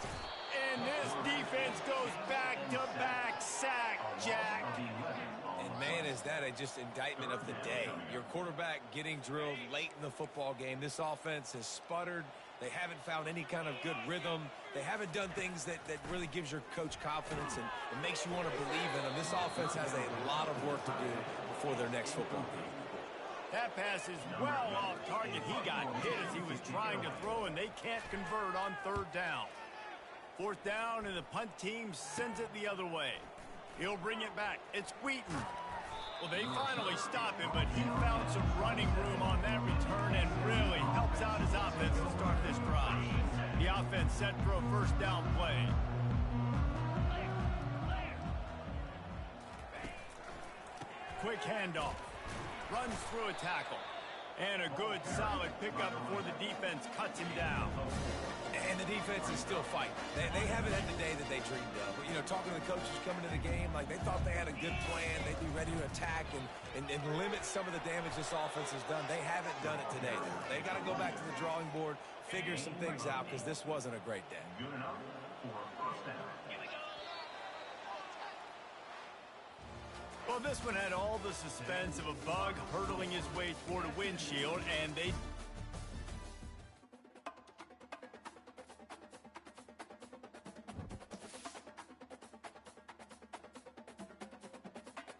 And this defense goes back-to-back sack, Jack. And, man, is that a just indictment of the day. Your quarterback getting drilled late in the football game. This offense has sputtered. They haven't found any kind of good rhythm. They haven't done things that really gives your coach confidence and it makes you want to believe in them. This offense has a lot of work to do before their next football game. That pass is well off target. He got hit as he was trying to throw, and they can't convert on third down. Fourth down, and the punt team sends it the other way. He'll bring it back. It's Wheaton. Well, they finally stop him, but he found some running room on that return and really helps out his offense to start this drive. The offense set for a first down play. Quick handoff. Runs through a tackle. And a good, solid pickup before the defense cuts him down. And the defense is still fighting. They haven't had the day that they dreamed of. But, you know, talking to the coaches coming to the game, like they thought they had a good plan. They'd be ready to attack and limit some of the damage this offense has done. They haven't done it today. They got to go back to the drawing board, figure some things out, because this wasn't a great day. Good enough for first down. Well, this one had all the suspense of a bug hurtling his way toward a windshield, and they